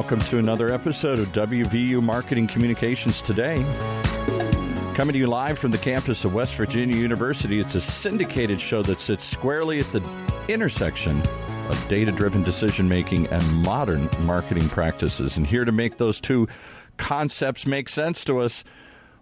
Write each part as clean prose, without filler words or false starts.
welcome to another episode of WVU Marketing Communications Today. Coming to you live from the campus of West Virginia University, it's a syndicated show that sits squarely at the intersection of data-driven decision-making and modern marketing practices. And here to make those two concepts make sense to us,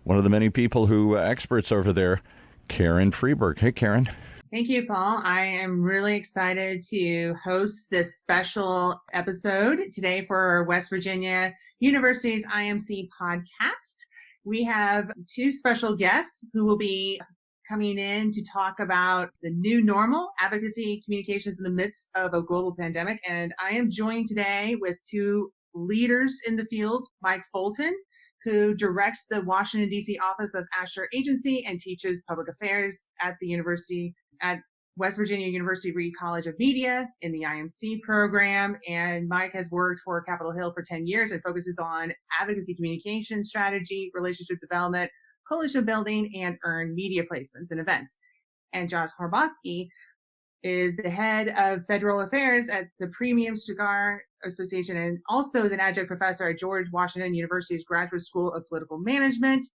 one of the many people who experts over there, Karen Freberg. Hey, Karen. Thank you, Paul. I am really excited to host this special episode today for West Virginia University's IMC podcast. We have two special guests who will be coming in to talk about the new normal, advocacy communications in the midst of a global pandemic. And I am joined today with two leaders in the field, Mike Fulton, who directs the Washington, D.C. office of Asher Agency and teaches public affairs at the university at West Virginia University Reed College of Media in the IMC program. And Mike has worked for Capitol Hill for 10 years and focuses on advocacy communication strategy, relationship development, coalition building, and earned media placements and events. And Josh Habursky is the head of federal affairs at the Premium Cigar Association and also is an adjunct professor at George Washington University's Graduate School of Political Management.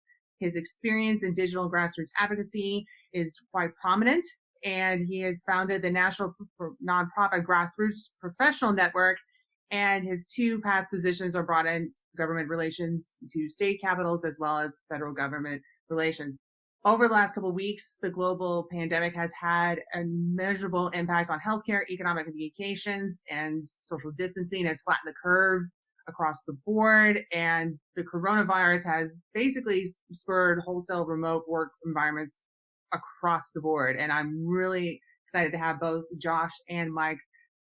His experience in digital grassroots advocacy is quite prominent, and he has founded the national nonprofit Grassroots Professional Network, and his two past positions are brought in government relations to state capitals as well as federal government relations. Over the last couple of weeks, the global pandemic has had immeasurable impacts on healthcare, economic communications, and social distancing has flattened the curve across the board. And the coronavirus has basically spurred wholesale remote work environments across the board. And I'm really excited to have both Josh and Mike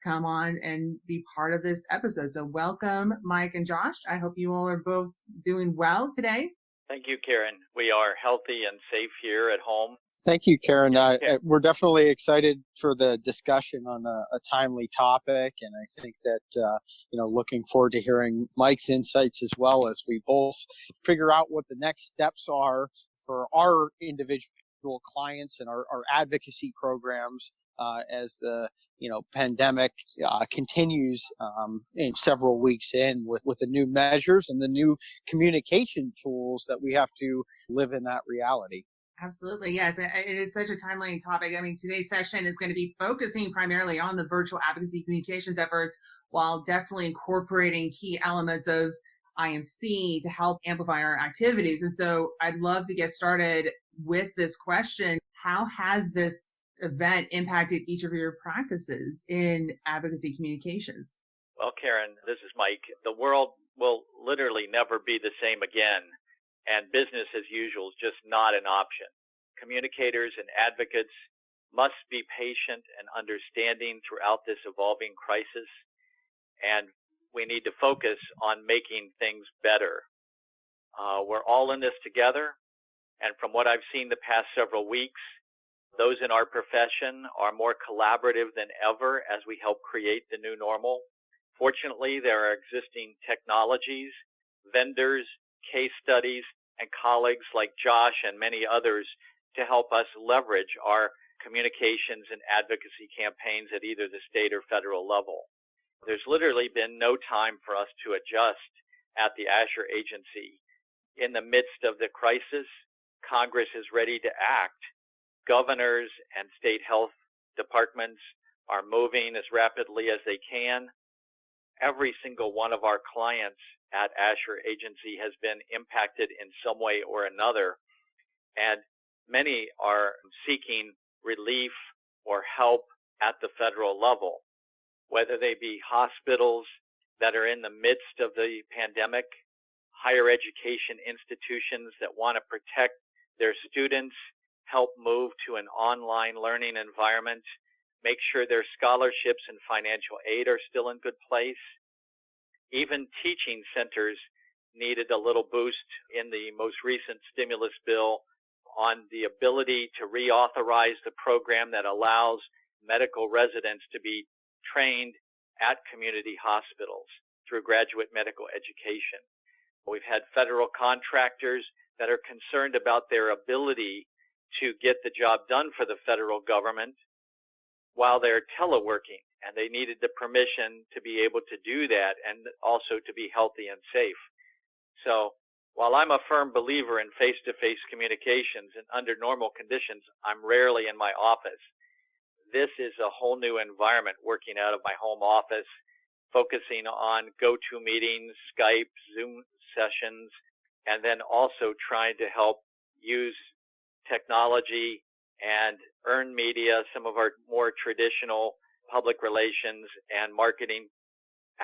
come on and be part of this episode. So welcome, Mike and Josh. I hope you all are both doing well today. Thank you, Karen. We are healthy and safe here at home. Thank you, Karen. We're definitely excited for the discussion on a timely topic, and I think that looking forward to hearing Mike's insights as well as we both figure out what the next steps are for our individual clients and our advocacy programs as the pandemic continues in several weeks in with the new measures and the new communication tools that we have to live in that reality. Absolutely. Yes. It is such a timely topic. I mean, today's session is going to be focusing primarily on the virtual advocacy communications efforts while definitely incorporating key elements of IMC to help amplify our activities. And so I'd love to get started with this question. How has this event impacted each of your practices in advocacy communications? Well, Karen, this is Mike. The world will literally never be the same again, and business as usual is just not an option. Communicators and advocates must be patient and understanding throughout this evolving crisis, and we need to focus on making things better. We're all in this together, and from what I've seen the past several weeks, those in our profession are more collaborative than ever as we help create the new normal. Fortunately, there are existing technologies, vendors, case studies, and colleagues like Josh and many others to help us leverage our communications and advocacy campaigns at either the state or federal level. There's literally been no time for us to adjust at the Asher Agency. In the midst of the crisis, Congress is ready to act. Governors and state health departments are moving as rapidly as they can. Every single one of our clients at Asher Agency has been impacted in some way or another, and many are seeking relief or help at the federal level, whether they be hospitals that are in the midst of the pandemic, higher education institutions that want to protect their students, help move to an online learning environment, make sure their scholarships and financial aid are still in good place. Even teaching centers needed a little boost in the most recent stimulus bill on the ability to reauthorize the program that allows medical residents to be trained at community hospitals through graduate medical education. We've had federal contractors that are concerned about their ability to get the job done for the federal government while they're teleworking. and they needed the permission to be able to do that and also to be healthy and safe. So while I'm a firm believer in face-to-face communications and under normal conditions, I'm rarely in my office. This is a whole new environment working out of my home office, focusing on GoToMeetings, Skype, Zoom sessions, and then also trying to help use technology and earned media, some of our more traditional public relations and marketing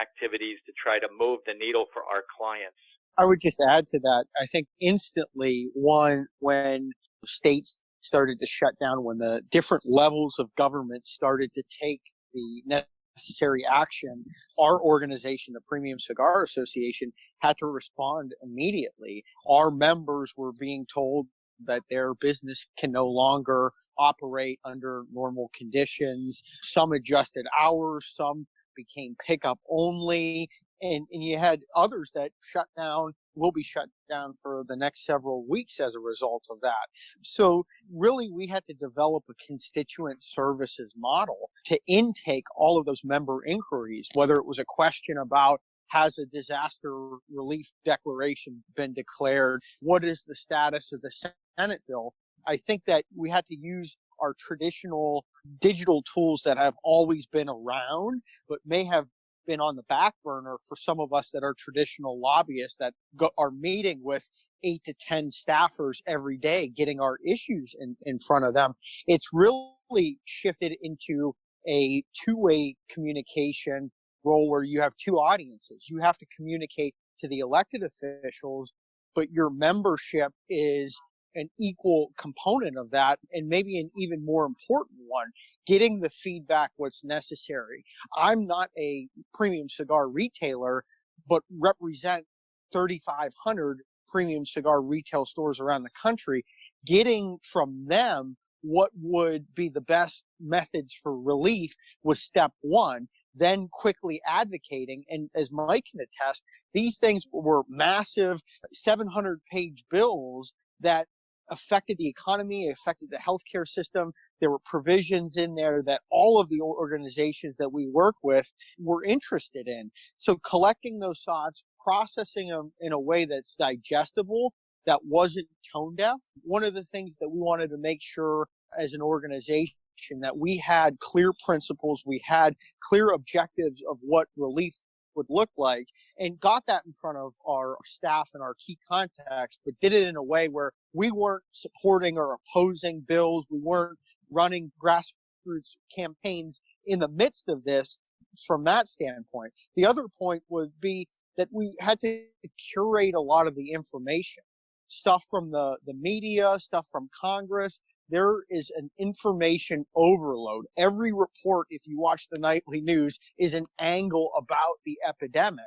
activities to try to move the needle for our clients. I would just add to that, I think instantly, one, when states started to shut down, when the different levels of government started to take the necessary action, our organization, the Premium Cigar Association, had to respond immediately. Our members were being told that their business can no longer operate under normal conditions. Some adjusted hours, some became pickup only, and you had others that shut down, will be shut down for the next several weeks as a result of that. So really, we had to develop a constituent services model to intake all of those member inquiries, whether it was a question about, has a disaster relief declaration been declared? What is the status of the Senate bill? I think that we had to use our traditional digital tools that have always been around, but may have been on the back burner for some of us that are traditional lobbyists that are meeting with 8 to 10 staffers every day, getting our issues in front of them. It's really shifted into a two-way communication role where you have two audiences. You have to communicate to the elected officials, but your membership is an equal component of that, and maybe an even more important one, getting the feedback what's necessary. I'm not a premium cigar retailer, but represent 3,500 premium cigar retail stores around the country. Getting from them what would be the best methods for relief was step one. Then quickly advocating, and as Mike can attest, these things were massive 700-page bills that affected the economy, affected the healthcare system. There were provisions in there that all of the organizations that we work with were interested in. So collecting those thoughts, processing them in a way that's digestible, that wasn't tone deaf. One of the things that we wanted to make sure as an organization that we had clear principles, we had clear objectives of what relief would look like, and got that in front of our staff and our key contacts, but did it in a way where we weren't supporting or opposing bills. We weren't running grassroots campaigns in the midst of this from that standpoint. The other point would be that we had to curate a lot of the information, stuff from the media, stuff from Congress. There is an information overload. Every report, if you watch the nightly news, is an angle about the epidemic.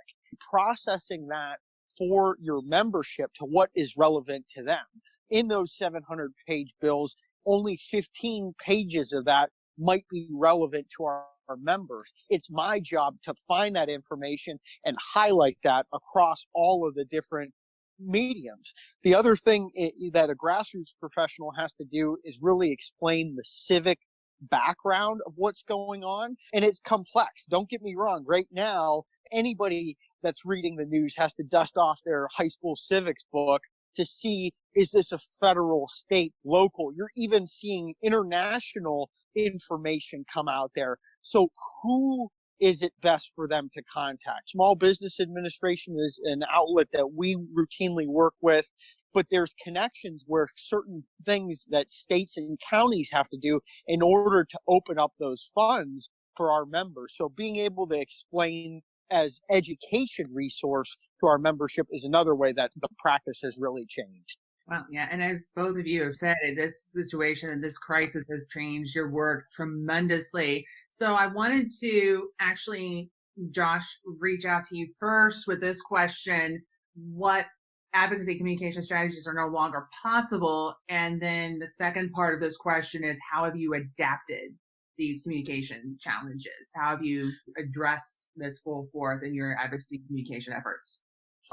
Processing that for your membership to what is relevant to them. In those 700-page bills, only 15 pages of that might be relevant to our members. It's my job to find that information and highlight that across all of the different mediums. The other thing that a grassroots professional has to do is really explain the civic background of what's going on. And it's complex. Don't get me wrong. Right now, anybody that's reading the news has to dust off their high school civics book to see, is this a federal, state, local? You're even seeing international information come out there. So who is it best for them to contact? Small Business Administration is an outlet that we routinely work with, but there's connections where certain things that states and counties have to do in order to open up those funds for our members. So being able to explain as education resource to our membership is another way that the practice has really changed. Well, yeah, and as both of you have said, this situation and this crisis has changed your work tremendously. So I wanted to actually, Josh, reach out to you first with this question: what advocacy communication strategies are no longer possible? And then the second part of this question is, how have you adapted these communication challenges? How have you addressed this full forth in your advocacy communication efforts?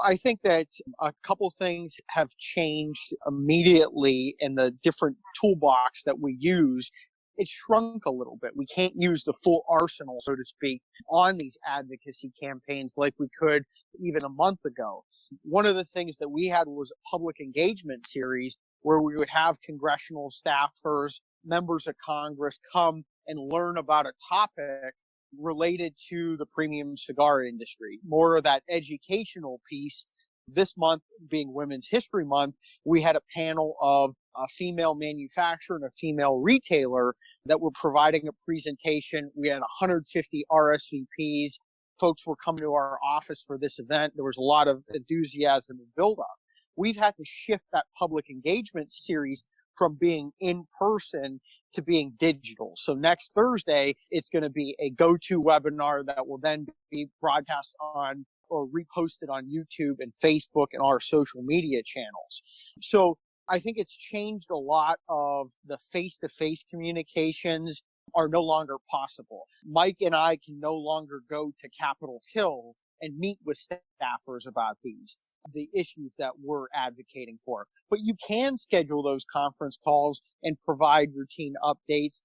I think that a couple things have changed immediately in the different toolbox that we use. it's shrunk a little bit. We can't use the full arsenal, so to speak, on these advocacy campaigns like we could even a month ago. One of the things that we had was a public engagement series where we would have congressional staffers, members of Congress come and learn about a topic related to the premium cigar industry, more of that educational piece. This month being Women's History Month, we had a panel of a female manufacturer and a female retailer that were providing a presentation. We had 150 RSVPs. Folks were coming to our office for this event. There was a lot of enthusiasm and build-up. We've had to shift that public engagement series from being in person to being digital. So next Thursday, it's going to be a go-to webinar that will then be broadcast on or reposted on YouTube and Facebook and our social media channels. So I think it's changed a lot of the face-to-face communications are no longer possible. Mike and I can no longer go to Capitol Hill and meet with staffers about the issues that we're advocating for. But you can schedule those conference calls and provide routine updates.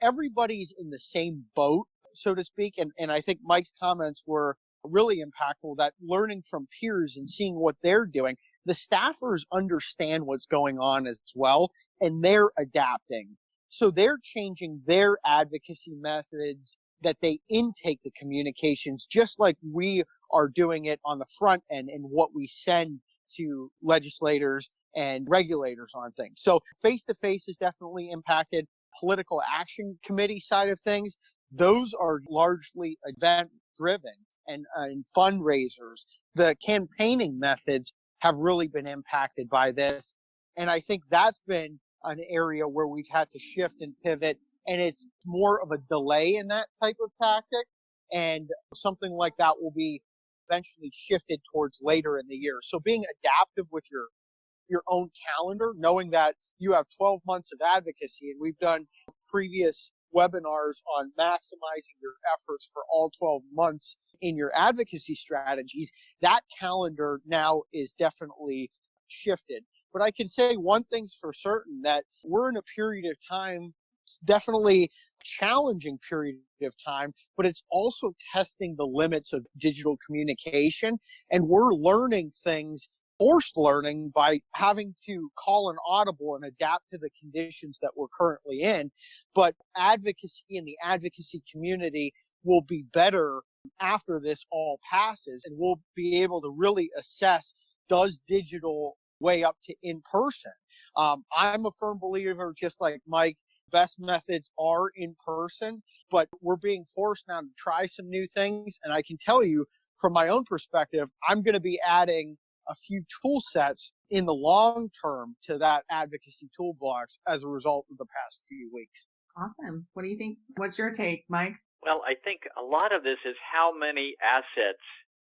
Everybody's in the same boat, so to speak. And I think Mike's comments were really impactful, that learning from peers and seeing what they're doing. The staffers understand what's going on as well, and they're adapting. So they're changing their advocacy methods that they intake the communications, just like we are doing it on the front end and what we send to legislators and regulators on things. So face-to-face is definitely impacted. Political action committee side of things, those are largely event-driven and fundraisers. The campaigning methods have really been impacted by this. And I think that's been an area where we've had to shift and pivot, and it's more of a delay in that type of tactic. And something like that will be eventually shifted towards later in the year. So being adaptive with your own calendar, knowing that you have 12 months of advocacy, and we've done previous webinars on maximizing your efforts for all 12 months in your advocacy strategies, that calendar now is definitely shifted. But I can say one thing's for certain, that we're in a period of time, it's definitely a challenging period of time, but it's also testing the limits of digital communication. And we're learning things, forced learning, by having to call an audible and adapt to the conditions that we're currently in. But advocacy and the advocacy community will be better after this all passes, and we'll be able to really assess, does digital weigh up to in person? I'm a firm believer, just like Mike, best methods are in person, but we're being forced now to try some new things. And I can tell you from my own perspective, I'm going to be adding a few tool sets in the long term to that advocacy toolbox as a result of the past few weeks. Awesome. What do you think? What's your take, Mike? Well, I think a lot of this is how many assets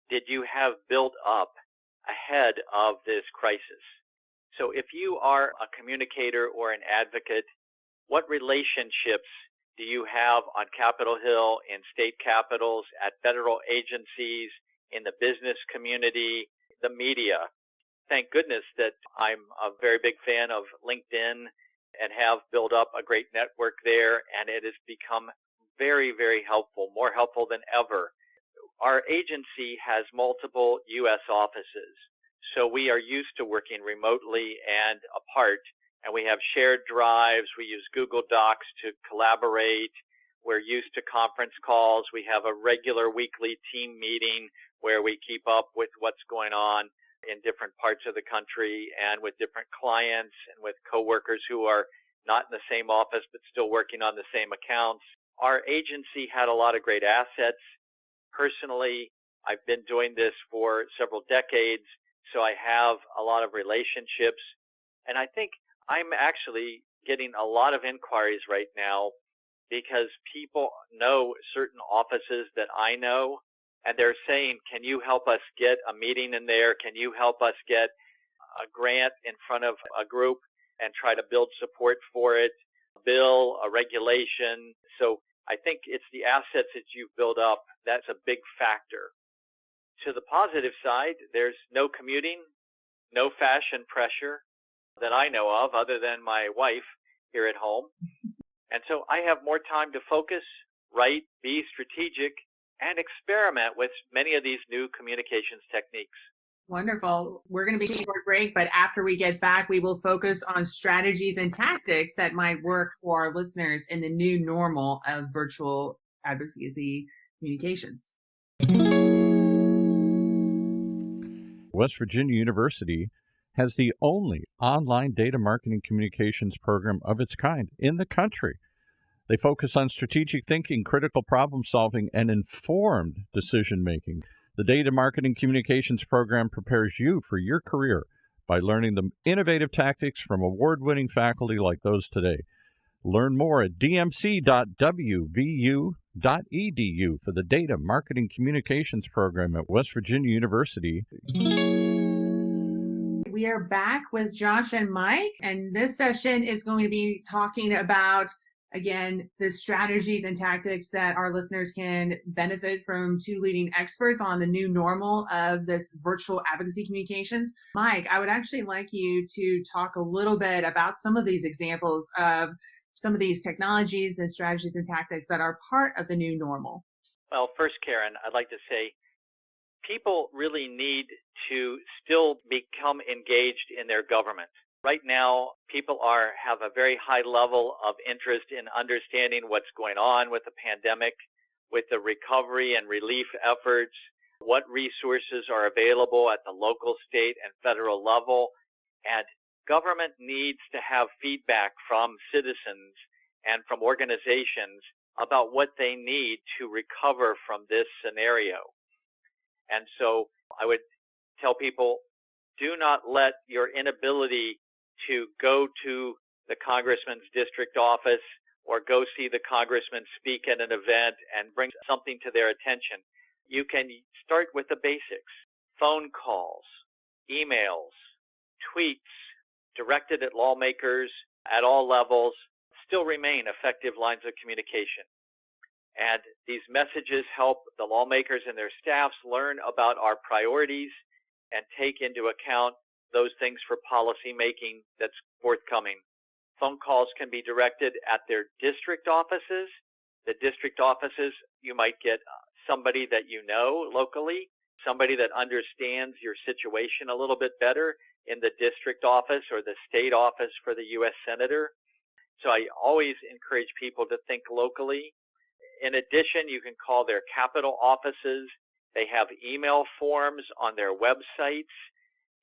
did you have built up ahead of this crisis? So if you are a communicator or an advocate, what relationships do you have on Capitol Hill, in state capitals, at federal agencies, in the business community, the media? Thank goodness that I'm a very big fan of LinkedIn and have built up a great network there, and it has become very, very helpful, more helpful than ever. Our agency has multiple U.S. offices, so we are used to working remotely and apart, and we have shared drives. We use Google Docs to collaborate. We're used to conference calls. We have a regular weekly team meeting where we keep up with what's going on in different parts of the country and with different clients and with coworkers who are not in the same office but still working on the same accounts. Our agency had a lot of great assets. Personally, I've been doing this for several decades, so I have a lot of relationships. And I think I'm actually getting a lot of inquiries right now because people know certain offices that I know, and they're saying, can you help us get a meeting in there? Can you help us get a grant in front of a group and try to build support for it, a bill, a regulation? So I think it's the assets that you've built up. That's a big factor. To the positive side, there's no commuting, no fashion pressure that I know of, other than my wife here at home. And so I have more time to focus, write, be strategic, and experiment with many of these new communications techniques. Wonderful. We're going to be taking a break, but after we get back, we will focus on strategies and tactics that might work for our listeners in the new normal of virtual advocacy communications. West Virginia University has the only online data marketing communications program of its kind in the country. They focus on strategic thinking, critical problem solving, and informed decision making. The Data Marketing Communications program prepares you for your career by learning the innovative tactics from award-winning faculty like those today. Learn more at dmc.wvu.edu for the Data Marketing Communications program at West Virginia University. We are back with Josh and Mike, and this session is going to be talking about, again, the strategies and tactics that our listeners can benefit from two leading experts on the new normal of this virtual advocacy communications. Mike, I would actually like you to talk a little bit about some of these examples of some of these technologies and strategies and tactics that are part of the new normal. Well, first, Karen, I'd like to say people really need to still become engaged in their government. Right now, people have a very high level of interest in understanding what's going on with the pandemic, with the recovery and relief efforts, what resources are available at the local, state, and federal level. And government needs to have feedback from citizens and from organizations about what they need to recover from this scenario. And so I would tell people, do not let your inability to go to the congressman's district office or go see the congressman speak at an event and bring something to their attention. You can start with the basics. Phone calls, emails, tweets directed at lawmakers at all levels still remain effective lines of communication. And these messages help the lawmakers and their staffs learn about our priorities and take into account those things for policy making that's forthcoming. Phone calls can be directed at their district offices. The district offices, you might get somebody that you know locally, somebody that understands your situation a little bit better in the district office or the state office for the U.S. Senator. So I always encourage people to think locally. In addition, you can call their capital offices. They have email forms on their websites.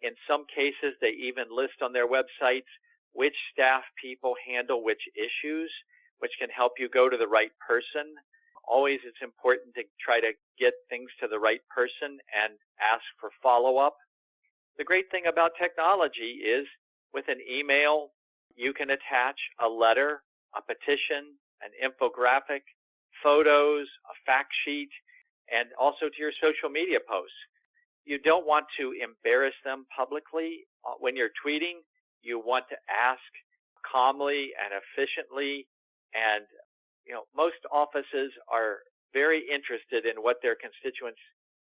In some cases, they even list on their websites which staff people handle which issues, which can help you go to the right person. Always it's important to try to get things to the right person and ask for follow-up. The great thing about technology is with an email, you can attach a letter, a petition, an infographic, photos, a fact sheet, and also to your social media posts. You don't want to embarrass them publicly when you're tweeting. You want to ask calmly and efficiently. And, most offices are very interested in what their constituents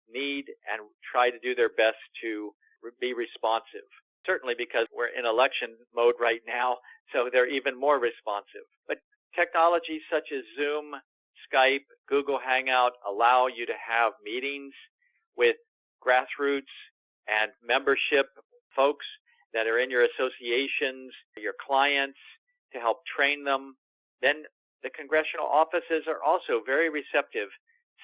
need and try to do their best to be responsive. Certainly because we're in election mode right now, so they're even more responsive. But technology such as Zoom, Skype, Google Hangout allow you to have meetings with grassroots and membership folks that are in your associations, your clients, to help train them. Then the congressional offices are also very receptive.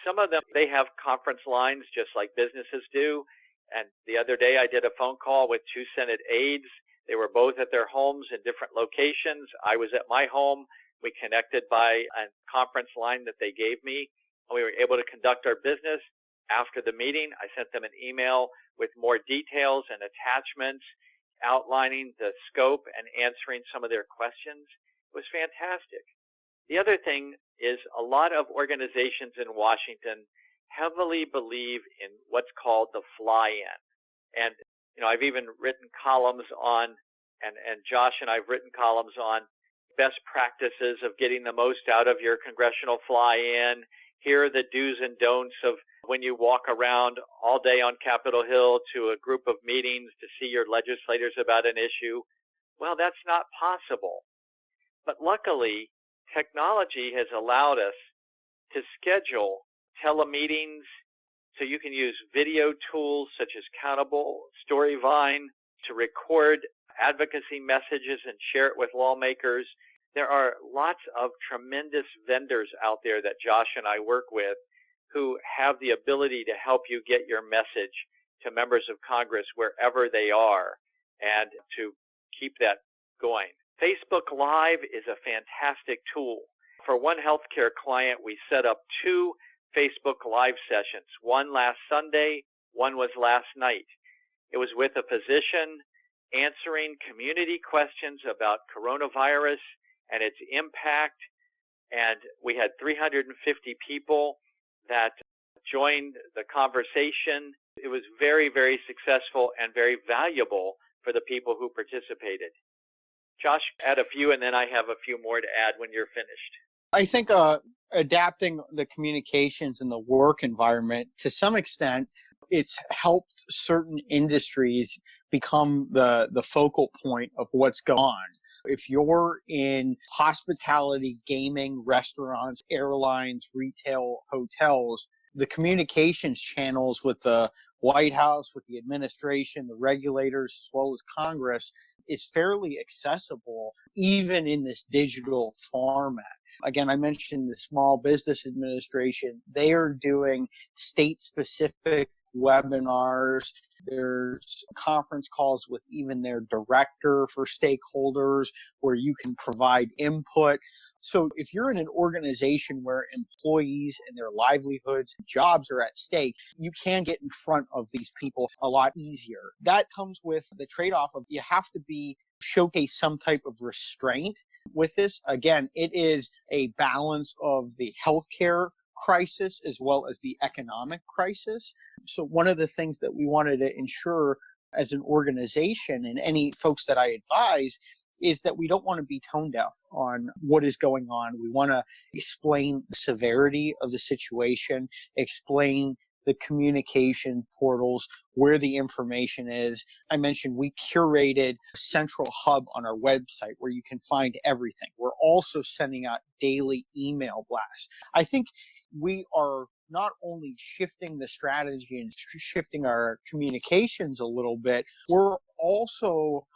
Some of them, they have conference lines just like businesses do. And the other day I did a phone call with 2 Senate aides. They were both at their homes in different locations. I was at my home. We connected by a conference line that they gave me, and we were able to conduct our business. After the meeting, I sent them an email with more details and attachments outlining the scope and answering some of their questions. It was fantastic. The other thing is a lot of organizations in Washington heavily believe in what's called the fly-in. And, I've even written columns on, and Josh and I've written columns on best practices of getting the most out of your congressional fly-in. Here are the do's and don'ts of when you walk around all day on Capitol Hill to a group of meetings to see your legislators about an issue. Well, that's not possible. But luckily, Technology has allowed us to schedule telemeetings, so you can use video tools such as Countable, Storyvine to record advocacy messages and share it with lawmakers. There are lots of tremendous vendors out there that Josh and I work with who have the ability to help you get your message to members of Congress wherever they are and to keep that going. Facebook Live is a fantastic tool. For one healthcare client, we set up 2 Facebook Live sessions, one last Sunday, one was last night. It was with a physician answering community questions about coronavirus and its impact, and we had 350 people that joined the conversation. It was very, very successful and very valuable for the people who participated. Josh, add a few, and then I have a few more to add when you're finished. I think adapting the communications in the work environment, to some extent, it's helped certain industries become the focal point of what's going on. If you're in hospitality, gaming, restaurants, airlines, retail, hotels, the communications channels with the White House, with the administration, the regulators, as well as Congress, is fairly accessible, even in this digital format. Again, I mentioned the Small Business Administration. They are doing state-specific webinars. There's conference calls with even their director for stakeholders where you can provide input. So if you're in an organization where employees and their livelihoods and jobs are at stake, you can get in front of these people a lot easier. That comes with the trade-off of you have to showcase some type of restraint with this. Again, it is a balance of the healthcare crisis as well as the economic crisis. So one of the things that we wanted to ensure as an organization, and any folks that I advise, is that we don't want to be tone deaf on what is going on. We want to explain the severity of the situation, explain the communication portals, where the information is. I mentioned we curated a central hub on our website where you can find everything. We're also sending out daily email blasts. I think we are not only shifting the strategy and shifting our communications a little bit, we're also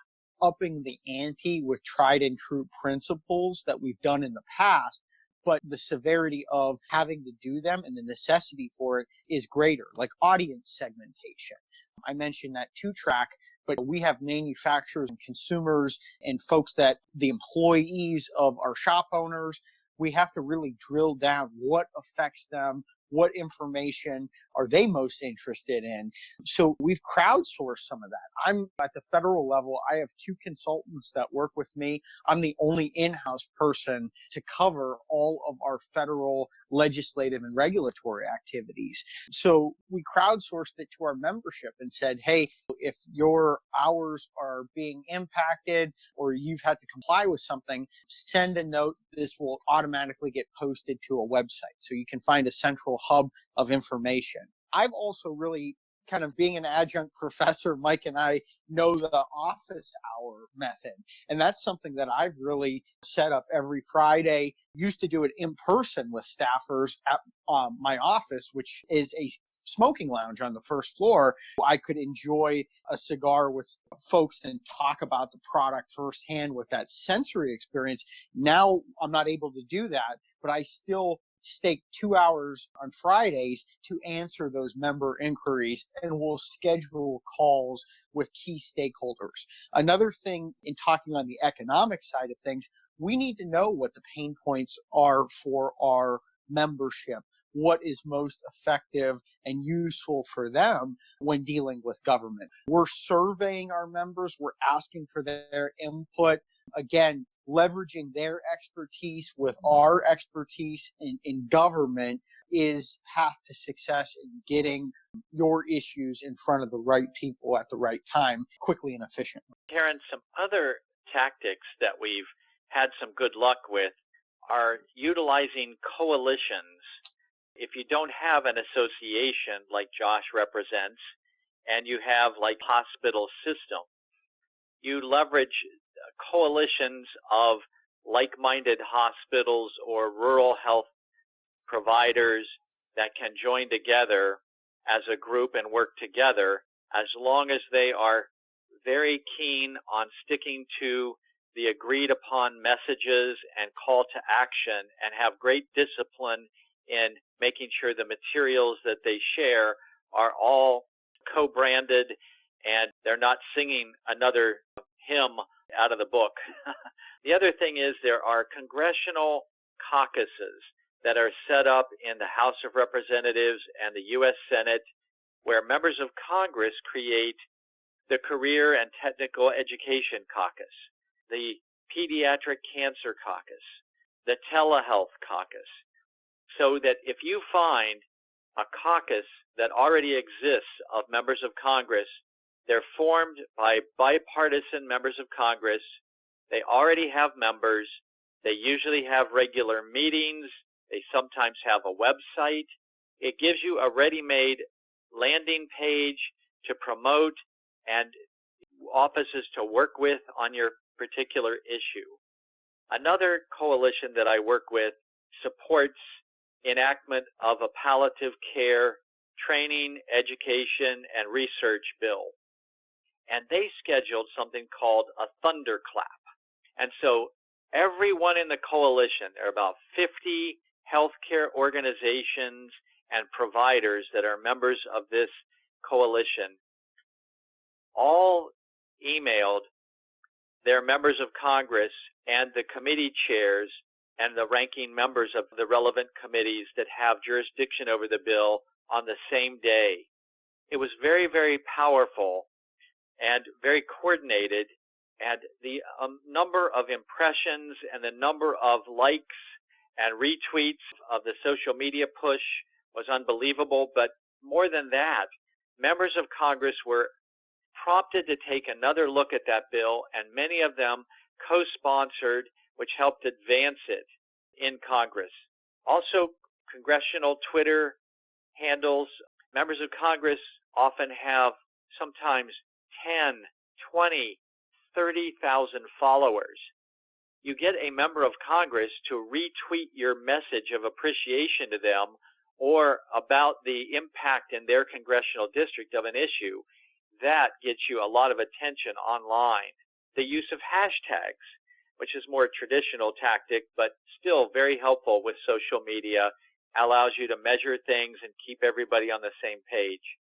upping the ante with tried and true principles that we've done in the past, but the severity of having to do them and the necessity for it is greater, like audience segmentation. I mentioned that 2-track, but we have manufacturers and consumers and folks that the employees of our shop owners. We have to really drill down what affects them, what information are they most interested in. So we've crowdsourced some of that. I'm at the federal level. I have 2 consultants that work with me. I'm the only in-house person to cover all of our federal legislative and regulatory activities. So we crowdsourced it to our membership and said, hey, if your hours are being impacted or you've had to comply with something, send a note. This will automatically get posted to a website. So you can find a central hub of information. I've also really, kind of being an adjunct professor, Mike and I know the office hour method. And that's something that I've really set up every Friday. Used to do it in person with staffers at my office, which is a smoking lounge on the first floor. I could enjoy a cigar with folks and talk about the product firsthand with that sensory experience. Now I'm not able to do that, but I still stake 2 hours on Fridays to answer those member inquiries, and we'll schedule calls with key stakeholders. Another thing in talking on the economic side of things, we need to know what the pain points are for our membership, what is most effective and useful for them when dealing with government. We're surveying our members, we're asking for their input. Again, leveraging their expertise with our expertise in government is path to success in getting your issues in front of the right people at the right time, quickly and efficiently. Karen, some other tactics that we've had some good luck with are utilizing coalitions. If you don't have an association like Josh represents, and you have like hospital system, you leverage coalitions of like-minded hospitals or rural health providers that can join together as a group and work together, as long as they are very keen on sticking to the agreed upon messages and call to action, and have great discipline in making sure the materials that they share are all co-branded and they're not singing another hymn out of the book. The other thing is there are congressional caucuses that are set up in the House of Representatives and the U.S. Senate, where members of Congress create the Career and Technical Education Caucus, the Pediatric Cancer Caucus, the Telehealth Caucus, so that if you find a caucus that already exists of members of Congress, they're formed by bipartisan members of Congress, they already have members, they usually have regular meetings, they sometimes have a website. It gives you a ready-made landing page to promote and offices to work with on your particular issue. Another coalition that I work with supports enactment of a palliative care training, education, and research bill. And they scheduled something called a thunderclap. And so everyone in the coalition, there are about 50 healthcare organizations and providers that are members of this coalition, all emailed their members of Congress and the committee chairs and the ranking members of the relevant committees that have jurisdiction over the bill on the same day. It was very, very powerful and very coordinated, and the number of impressions and the number of likes and retweets of the social media push was unbelievable. But more than that, members of Congress were prompted to take another look at that bill, and many of them co-sponsored, which helped advance it in Congress. Also, congressional Twitter handles. Members of Congress often have sometimes 10, 20, 30,000 followers. You get a member of Congress to retweet your message of appreciation to them or about the impact in their congressional district of an issue. That gets you a lot of attention online. The use of hashtags, which is more traditional tactic, but still very helpful with social media, allows you to measure things and keep everybody on the same page.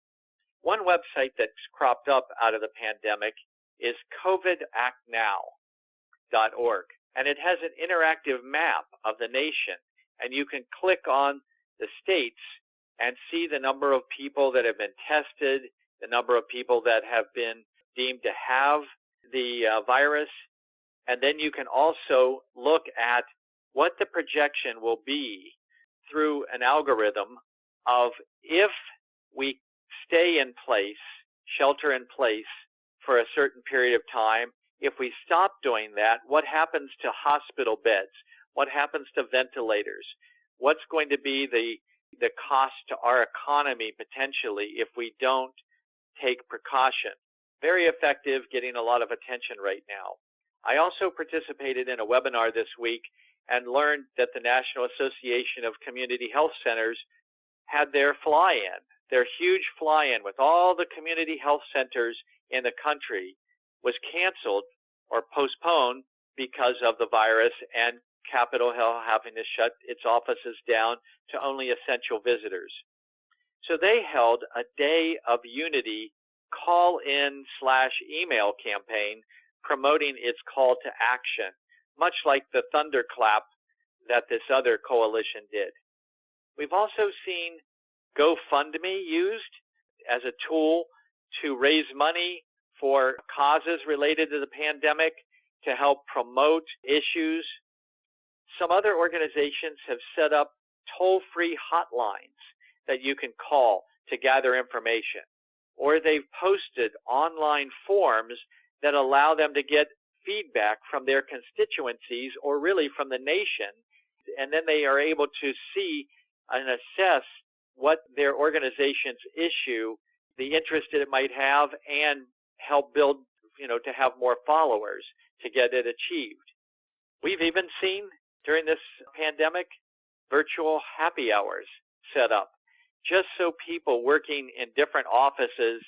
One website that's cropped up out of the pandemic is covidactnow.org, and it has an interactive map of the nation, and you can click on the states and see the number of people that have been tested, the number of people that have been deemed to have the virus, and then you can also look at what the projection will be through an algorithm of if we stay in place, shelter in place for a certain period of time, if we stop doing that, what happens to hospital beds? What happens to ventilators? What's going to be the cost to our economy potentially if we don't take precaution? Very effective, getting a lot of attention right now. I also participated in a webinar this week and learned that the National Association of Community Health Centers had their fly-in, their huge fly-in with all the community health centers in the country was canceled or postponed because of the virus and Capitol Hill having to shut its offices down to only essential visitors. So they held a Day of Unity call-in/email campaign promoting its call to action, much like the thunderclap that this other coalition did. We've also seen GoFundMe used as a tool to raise money for causes related to the pandemic to help promote issues. Some other organizations have set up toll-free hotlines that you can call to gather information, or they've posted online forms that allow them to get feedback from their constituencies or really from the nation, and then they are able to see and assess what their organization's issue, the interest that it might have, and help build, to have more followers to get it achieved. We've even seen during this pandemic virtual happy hours set up just so people working in different offices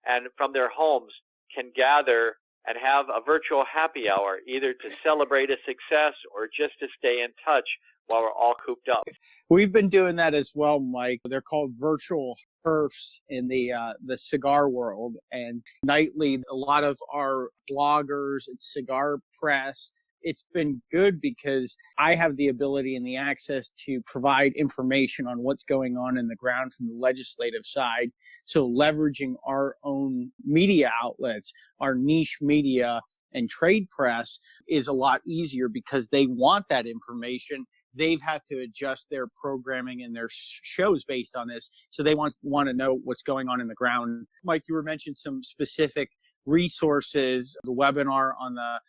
and from their homes can gather and have a virtual happy hour, either to celebrate a success or just to stay in touch while we're all cooped up. We've been doing that as well, Mike. They're called virtual HERFs in the cigar world. And nightly, a lot of our bloggers and cigar press, it's been good because I have the ability and the access to provide information on what's going on in the ground from the legislative side. So leveraging our own media outlets, our niche media and trade press is a lot easier because they want that information. They've had to adjust their programming and their shows based on this. So they want to know what's going on in the ground. Mike, you were mentioning some specific resources, the webinar on the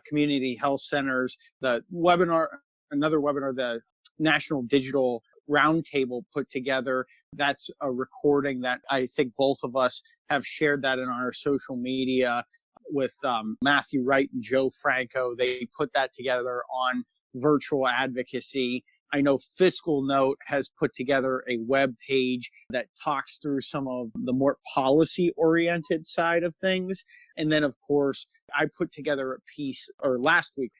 community health centers, the webinar, another webinar, the National Digital Roundtable put together. That's a recording that I think both of us have shared that in our social media with Matthew Wright and Joe Franco. They put that together on virtual advocacy. I know Fiscal Note has put together a web page that talks through some of the more policy-oriented side of things. And then, of course, I put together a piece last week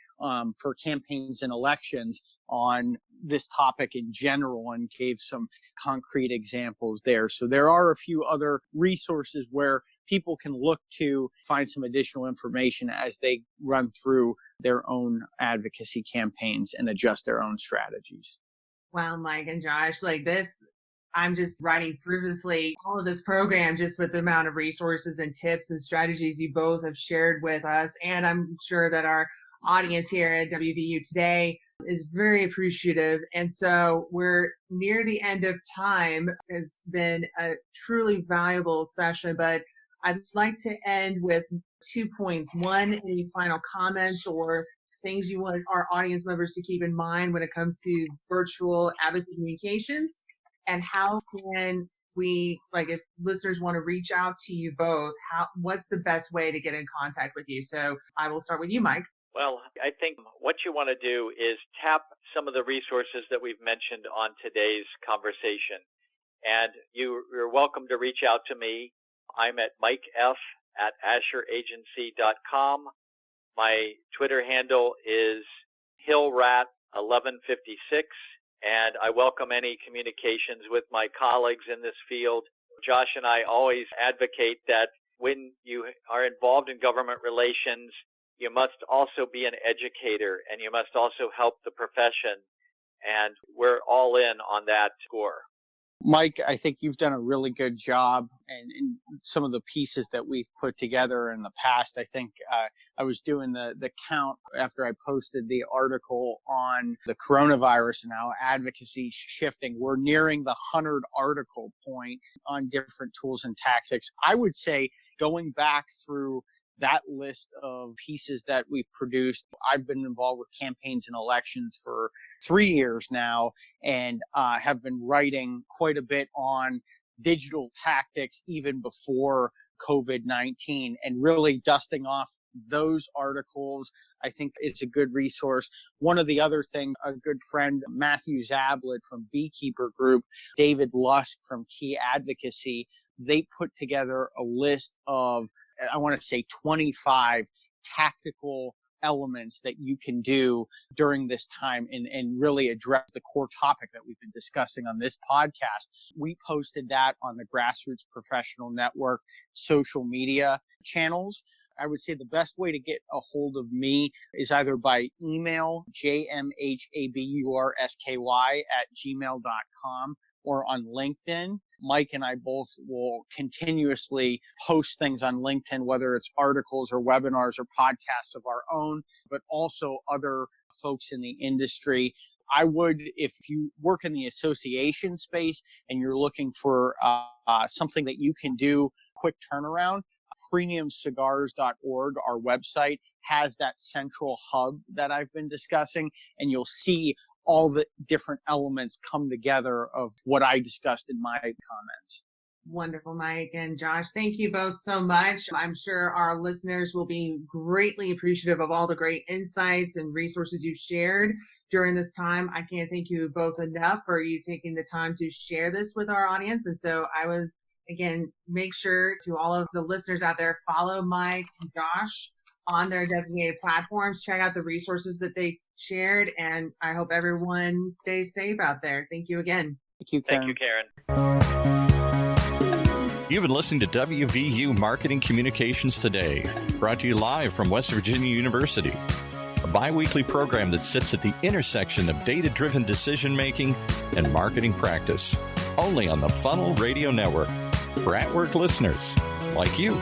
for campaigns and elections on this topic in general and gave some concrete examples there. So there are a few other resources where people can look to find some additional information as they run through their own advocacy campaigns and adjust their own strategies. Wow, Mike and Josh, like this, I'm just writing fruitlessly all of this program just with the amount of resources and tips and strategies you both have shared with us. And I'm sure that our audience here at WVU today is very appreciative. And so we're near the end of time. It's been a truly valuable session, but I'd like to end with 2 points. One, any final comments or things you want our audience members to keep in mind when it comes to virtual advocacy communications, and how can we, like if listeners want to reach out to you both, what's the best way to get in contact with you? So I will start with you, Mike. Well, I think what you want to do is tap some of the resources that we've mentioned on today's conversation. And you're welcome to reach out to me. I'm at mikef@asheragency.com. My Twitter handle is hillrat1156, and I welcome any communications with my colleagues in this field. Josh and I always advocate that when you are involved in government relations, you must also be an educator, and you must also help the profession, and we're all in on that score. Mike, I think you've done a really good job, and in some of the pieces that we've put together in the past. I think I was doing the count after I posted the article on the coronavirus and how advocacy is shifting. We're nearing the 100 article point on different tools and tactics. I would say going back through that list of pieces that we've produced. I've been involved with campaigns and elections for 3 years now, and have been writing quite a bit on digital tactics even before COVID-19, and really dusting off those articles. I think it's a good resource. One of the other things, a good friend, Matthew Zablid from Beekeeper Group, David Lusk from Key Advocacy, they put together a list of, I want to say 25 tactical elements that you can do during this time and really address the core topic that we've been discussing on this podcast. We posted that on the Grassroots Professional Network social media channels. I would say the best way to get a hold of me is either by email, jmhabursky@gmail.com, or on LinkedIn. Mike and I both will continuously post things on LinkedIn, whether it's articles or webinars or podcasts of our own, but also other folks in the industry. I would, if you work in the association space and you're looking for something that you can do quick turnaround, premiumcigars.org, our website, has that central hub that I've been discussing, and you'll see all the different elements come together of what I discussed in my comments. Wonderful, Mike and Josh. Thank you both so much. I'm sure our listeners will be greatly appreciative of all the great insights and resources you've shared during this time. I can't thank you both enough for you taking the time to share this with our audience. And so I would, again, make sure to all of the listeners out there, follow Mike and Josh on their designated platforms. Check out the resources that they shared. And I hope everyone stays safe out there. Thank you again. Thank you, Karen. Thank you, Karen. You've been listening to WVU Marketing Communications Today, brought to you live from West Virginia University, a bi-weekly program that sits at the intersection of data-driven decision-making and marketing practice, only on the Funnel Radio Network, for at-work listeners like you.